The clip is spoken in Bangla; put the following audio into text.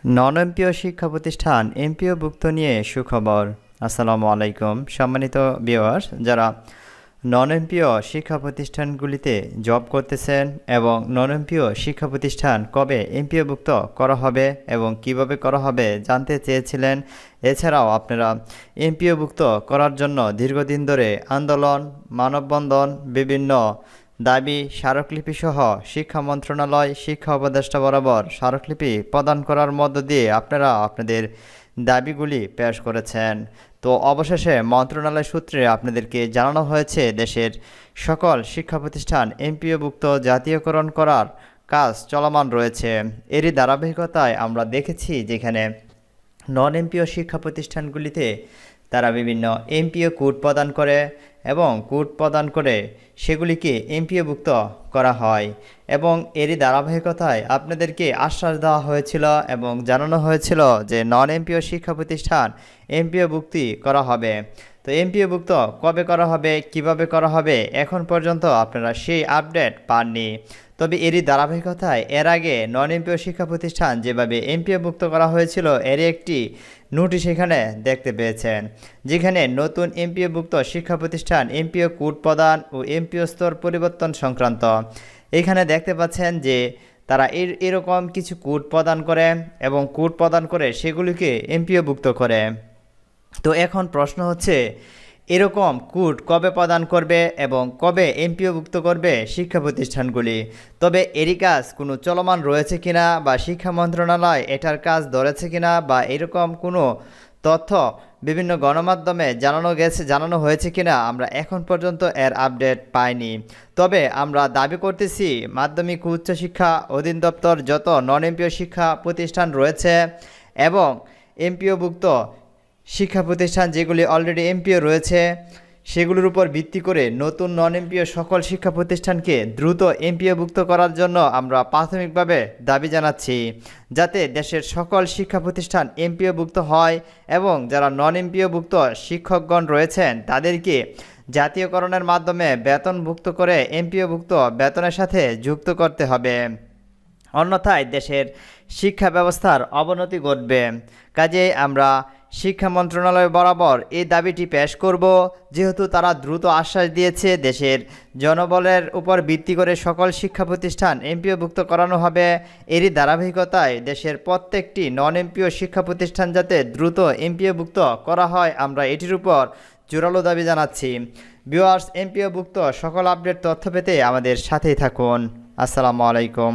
নন এমপিও শিক্ষা প্রতিষ্ঠান এমপিওভুক্ত নিয়ে সুখবর। আসসালামু আলাইকুম সম্মানিত ভিউয়ার্স, যারা নন এমপিও শিক্ষা প্রতিষ্ঠানগুলিতে জব করতেছেন এবং নন এমপিও শিক্ষা প্রতিষ্ঠান কবে এমপিওভুক্ত করা হবে এবং কিভাবে করা হবে জানতে চেয়েছিলেন। এছাড়াও আপনারা এমপিওভুক্ত করার জন্য দীর্ঘদিন ধরে আন্দোলন, মানববন্ধন, বিভিন্ন দাবি স্মারকলিপিসহ শিক্ষা মন্ত্রণালয়, শিক্ষা উপদেষ্টা বরাবর স্মারকলিপি প্রদান করার মধ্য দিয়ে আপনারা আপনাদের দাবিগুলি পেশ করেছেন। তো অবশেষে মন্ত্রণালয় সূত্রে আপনাদেরকে জানানো হয়েছে দেশের সকল শিক্ষা প্রতিষ্ঠান এমপিওভুক্ত জাতীয়করণ করার কাজ চলমান রয়েছে। এরই ধারাবাহিকতায় আমরা দেখেছি যেখানে নন এমপিও শিক্ষা প্রতিষ্ঠানগুলিতে তারা বিভিন্ন এমপিও কোড প্রদান করে এবং কোড প্রদান করে সেগুলিকে এমপিওভুক্ত করা হয় এবং এরই ধারাবাহিকতায় আপনাদেরকে আশ্বাস দেওয়া হয়েছিল এবং জানানো হয়েছিল যে নন এমপিও শিক্ষা প্রতিষ্ঠান এমপিওভুক্তি করা হবে। তো এমপিওভুক্ত কবে করা হবে, কিভাবে করা হবে, এখন পর্যন্ত আপনারা সেই আপডেট পাননি। তবে এরই ধারাবাহিকতায় এর আগে নন এমপিও শিক্ষা প্রতিষ্ঠান যেভাবে এমপিওভুক্ত করা হয়েছিল এর একটি নোটিশ এখানে দেখতে পেয়েছেন, যেখানে নতুন এমপিওভুক্ত শিক্ষা প্রতিষ্ঠান এমপিও কোড প্রদান ও এমপিও স্তর পরিবর্তন সংক্রান্ত এখানে দেখতে পাচ্ছেন যে তারা এরকম কিছু কোড প্রদান করে এবং কোড প্রদান করে সেগুলিকে এমপিওভুক্ত করে। তো এখন প্রশ্ন হচ্ছে, এরকম কোড কবে প্রদান করবে এবং কবে এমপিওভুক্ত করবে শিক্ষা প্রতিষ্ঠানগুলি? তবে এরই কাজ কোনো চলমান রয়েছে কিনা বা শিক্ষা মন্ত্রণালয় এটার কাজ ধরেছে কিনা বা এরকম কোনো তথ্য বিভিন্ন গণমাধ্যমে জানানো হয়েছে কিনা আমরা এখন পর্যন্ত এর আপডেট পাইনি। তবে আমরা দাবি করতেছি মাধ্যমিক ও উচ্চশিক্ষা অধিদপ্তর যত নন এমপিও শিক্ষা প্রতিষ্ঠান রয়েছে এবং এমপিওভুক্ত শিক্ষা প্রতিষ্ঠান যেগুলি অলরেডি এমপিও রয়েছে সেগুলোর উপর ভিত্তি করে নতুন নন এমপিও সকল শিক্ষা প্রতিষ্ঠানকে দ্রুত এমপিওভুক্ত করার জন্য আমরা প্রাথমিকভাবে দাবি জানাচ্ছি, যাতে দেশের সকল শিক্ষা প্রতিষ্ঠান এমপিওভুক্ত হয় এবং যারা নন এমপিওভুক্ত শিক্ষকগণ রয়েছেন তাদেরকে জাতীয়করণের মাধ্যমে বেতনভুক্ত করে এমপিওভুক্ত বেতনের সাথে যুক্ত করতে হবে। অন্যথায় দেশের শিক্ষা ব্যবস্থার অবনতি ঘটবে। কাজেই আমরা শিক্ষা মন্ত্রণালয় বরাবর এই দাবিটি পেশ করব, যেহেতু তারা দ্রুত আশ্বাস দিয়েছে দেশের জনবলের উপর ভিত্তি করে সকল শিক্ষা প্রতিষ্ঠান এমপিওভুক্ত করানো হবে। এরই ধারাবাহিকতায় দেশের প্রত্যেকটি নন এমপিও শিক্ষা প্রতিষ্ঠান যাতে দ্রুত এমপিওভুক্ত করা হয় আমরা এটির উপর জোরালো দাবি জানাচ্ছি। ভিউয়ার্স, এমপিওভুক্ত সকল আপডেট তথ্য পেতে আমাদের সাথেই থাকুন। আসসালামু আলাইকুম।